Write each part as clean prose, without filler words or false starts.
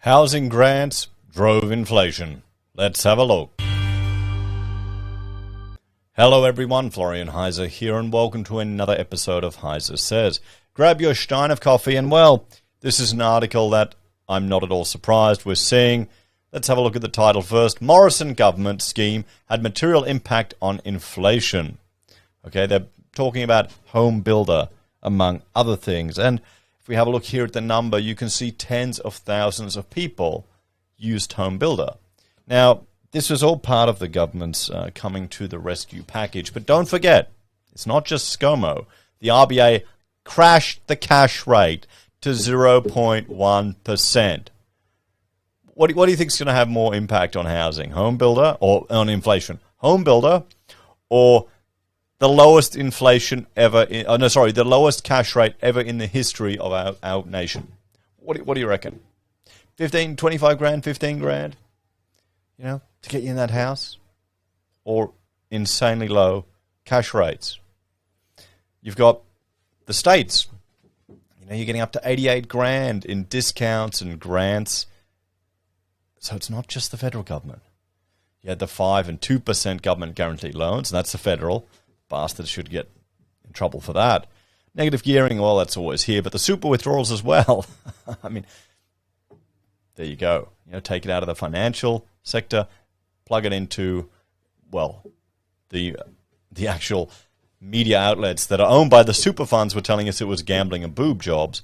Housing grants drove inflation. Let's have a look. Hello everyone, Florian.Heise here, and welcome to another episode of HeiseSays. Grab your stein of coffee and, well, this is an article that I'm not at all surprised we're seeing. Let's have a look at the title first. Morrison government scheme had material impact on inflation. Okay, they're talking about Homebuilder, among other things. And if we have a look here at the number, you can see tens of thousands of people used Homebuilder. Now, this was all part of the government's coming to the rescue package. But don't forget, it's not just ScoMo. The RBA crashed the cash rate to 0.1%. What do you think is going to have more impact on housing? Homebuilder or on inflation? Homebuilder or the lowest inflation ever? The lowest cash rate ever in the history of our nation. What do you reckon? 15, 25 grand, 15 grand? You know, to get you in that house? Or insanely low cash rates? You've got the states. You know, you're getting up to 88 grand in discounts and grants. So it's not just the federal government. You had the 5 and 2% government guaranteed loans, and that's the federal. Bastards should get in trouble for that. Negative gearing, well, that's always here, but the super withdrawals as well. I mean, there you go. You know, take it out of the financial sector, plug it into, well, the actual media outlets that are owned by the super funds were telling us it was gambling and boob jobs,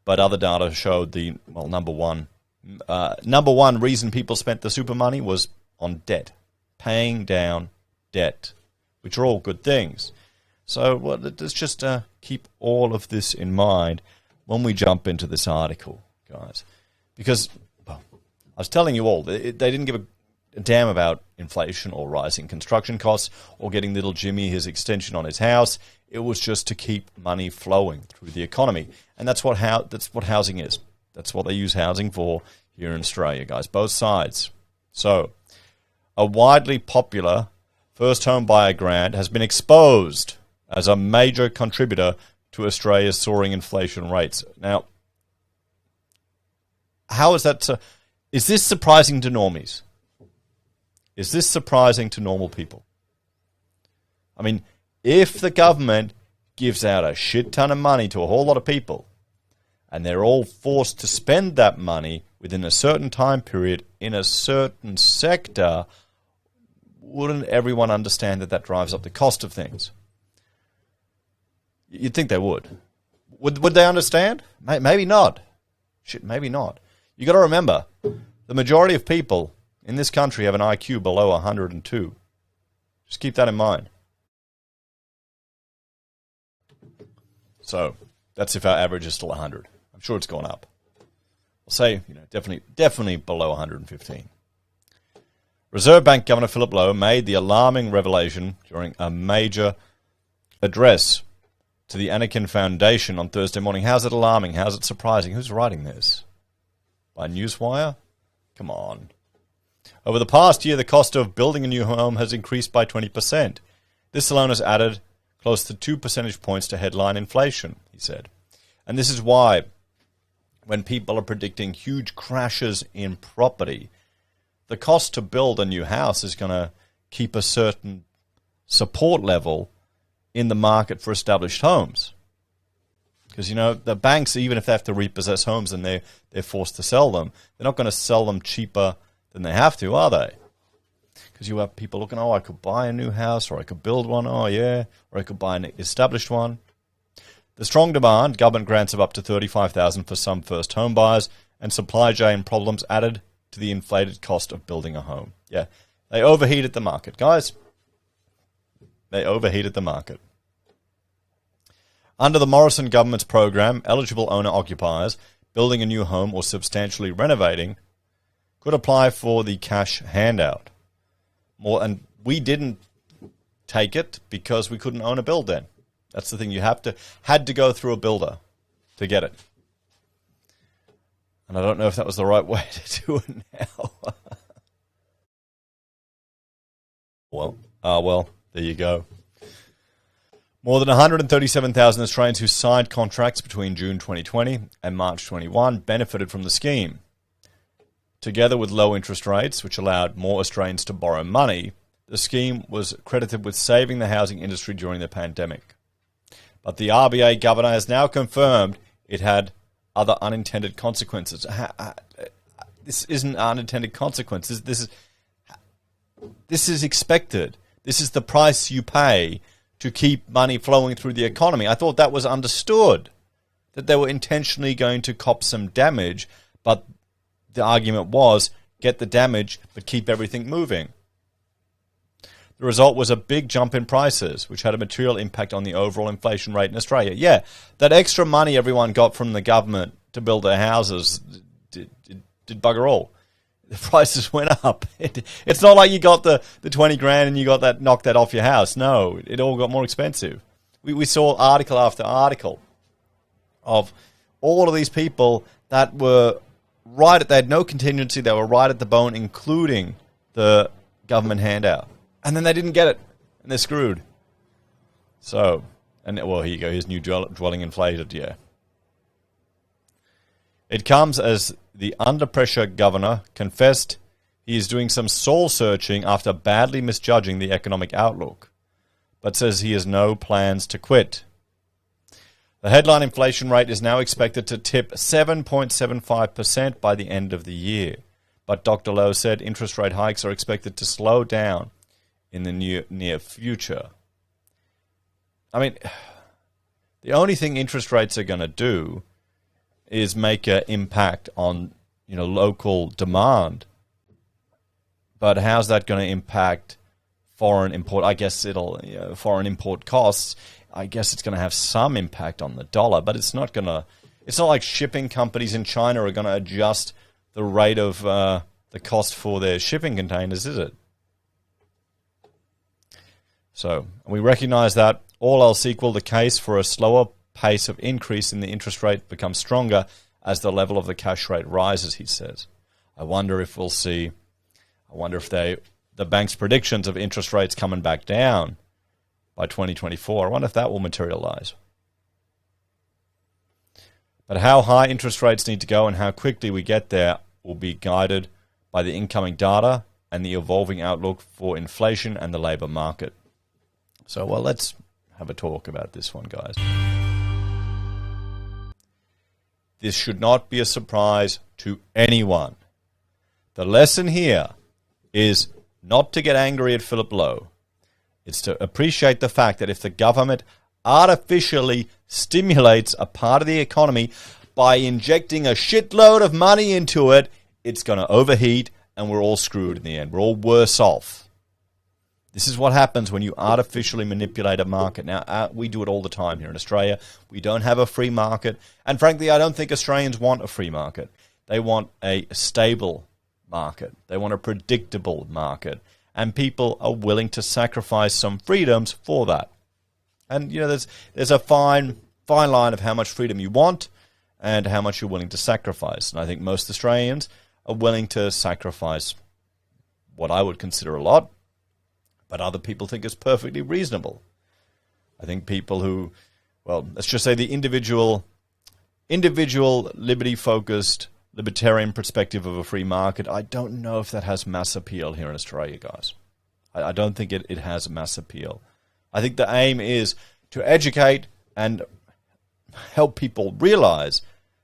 but other data showed the, well, number one reason people spent the super money was on debt, paying down debt, which are all good things. So well, let's just keep all of this in mind when we jump into this article, guys. Because, well, I was telling you all, they didn't give a damn about inflation or rising construction costs or getting little Jimmy his extension on his house. It was just to keep money flowing through the economy. And that's what housing is. That's what they use housing for here in Australia, guys, both sides. So, a widely popular first home buyer grant has been exposed as a major contributor to Australia's soaring inflation rates. Now, how is that? Is this surprising to normies? Is this surprising to normal people? I mean, if the government gives out a shit ton of money to a whole lot of people, and they're all forced to spend that money within a certain time period in a certain sector, wouldn't everyone understand that that drives up the cost of things? You'd think they would. Would they understand? Maybe not. Shit, maybe not. You got to remember, the majority of people in this country have an IQ below 102. Just keep that in mind. So, that's if our average is still 100. I'm sure it's gone up. I'll say, definitely below 115. Reserve Bank Governor Philip Lowe made the alarming revelation during a major address to the Anakin Foundation on Thursday morning. How's it alarming? How's it surprising? Who's writing this? By Newswire? Come on. Over the past year, the cost of building a new home has increased by 20%. This alone has added close to 2 percentage points to headline inflation, he said. And this is why, when people are predicting huge crashes in property, the cost to build a new house is going to keep a certain support level in the market for established homes. Because, the banks, even if they have to repossess homes and they're forced to sell them, they're not going to sell them cheaper than they have to, are they? Because you have people looking, I could buy a new house, or I could build one, or I could buy an established one. The strong demand, government grants of up to $35,000 for some first home buyers, and supply chain problems added to the inflated cost of building a home. Yeah, they overheated the market, guys. They overheated the market. Under the Morrison government's program, eligible owner-occupiers building a new home or substantially renovating could apply for the cash handout. And we didn't take it because we couldn't own a build then. That's the thing. You had to go through a builder to get it. And I don't know if that was the right way to do it now. Well, there you go. More than 137,000 Australians who signed contracts between June 2020 and March 21 benefited from the scheme. Together with low interest rates, which allowed more Australians to borrow money, the scheme was credited with saving the housing industry during the pandemic. But the RBA governor has now confirmed it had other unintended consequences. This isn't unintended consequences. This is expected. This is the price you pay to keep money flowing through the economy. I thought that was understood, that they were intentionally going to cop some damage, but the argument was get the damage but keep everything moving. The result was a big jump in prices, which had a material impact on the overall inflation rate in Australia. Yeah, that extra money everyone got from the government to build their houses did bugger all. The prices went up. It's not like you got the 20 grand and you got that, knocked that off your house. No, it all got more expensive. We saw article after article of all of these people that were they had no contingency, they were right at the bone, including the government handout. And then they didn't get it, and they're screwed. So, and well, here you go, his new dwelling inflated, yeah. It comes as the under-pressure governor confessed he is doing some soul-searching after badly misjudging the economic outlook, but says he has no plans to quit. The headline inflation rate is now expected to tip 7.75% by the end of the year, but Dr. Lowe said interest rate hikes are expected to slow down in the near future. I mean, the only thing interest rates are going to do is make an impact on, local demand. But how's that going to impact foreign import? I guess foreign import costs. I guess it's going to have some impact on the dollar, but it's not like shipping companies in China are going to adjust the rate of the cost for their shipping containers, is it? So we recognize that, all else equal, the case for a slower pace of increase in the interest rate becomes stronger as the level of the cash rate rises, he says. I wonder if the bank's predictions of interest rates coming back down by 2024, I wonder if that will materialize. But how high interest rates need to go and how quickly we get there will be guided by the incoming data and the evolving outlook for inflation and the labour market. So, well, let's have a talk about this one, guys. This should not be a surprise to anyone. The lesson here is not to get angry at Philip Lowe. It's to appreciate the fact that if the government artificially stimulates a part of the economy by injecting a shitload of money into it, it's going to overheat and we're all screwed in the end. We're all worse off. This is what happens when you artificially manipulate a market. Now, we do it all the time here in Australia. We don't have a free market. And frankly, I don't think Australians want a free market. They want a stable market. They want a predictable market. And people are willing to sacrifice some freedoms for that. And, there's a fine line of how much freedom you want and how much you're willing to sacrifice. And I think most Australians are willing to sacrifice what I would consider a lot, but other people think it's perfectly reasonable. I think people who, let's just say the individual liberty-focused, libertarian perspective of a free market, I don't know if that has mass appeal here in Australia, guys. I don't think it has mass appeal. I think the aim is to educate and help people realize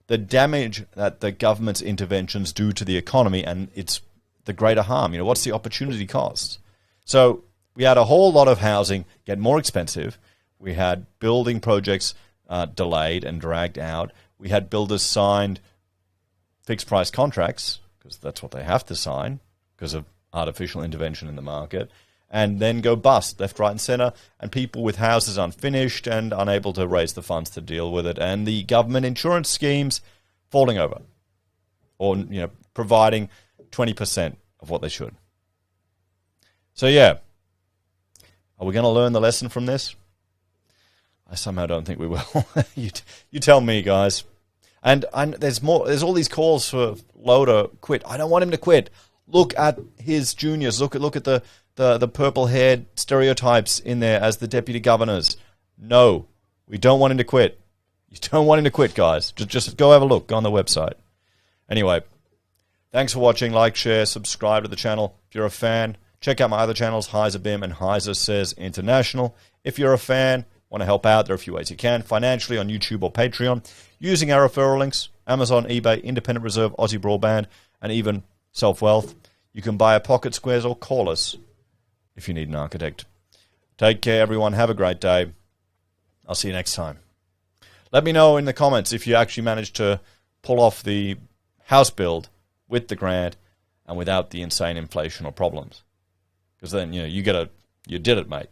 the damage that the government's interventions do to the economy and it's the greater harm. What's the opportunity cost? So we had a whole lot of housing get more expensive. We had building projects delayed and dragged out. We had builders signed fixed price contracts, because that's what they have to sign because of artificial intervention in the market, and then go bust left, right, and center, and people with houses unfinished and unable to raise the funds to deal with it, and the government insurance schemes falling over or providing 20% of what they should. So yeah, are we going to learn the lesson from this? I somehow don't think we will. You tell me, guys. And there's more. There's all these calls for Lowe to quit. I don't want him to quit. Look at his juniors. Look at the purple-haired stereotypes in there as the deputy governors. No, we don't want him to quit. You don't want him to quit, guys. Just go have a look. Go on the website. Anyway, Thanks for watching. Like, share, subscribe to the channel. If you're a fan, check out my other channels, HeiseBim and HeiseSays International. If you're a fan, want to help out, there are a few ways you can. Financially on YouTube or Patreon, using our referral links, Amazon, eBay, Independent Reserve, AussieBroadband, and even Self-Wealth. You can buy a Pocket Squares or call us if you need an architect. Take care, everyone. Have a great day. I'll see you next time. Let me know in the comments if you actually managed to pull off the house build with the grant and without the insane inflation or problems. Because then, you did it, mate.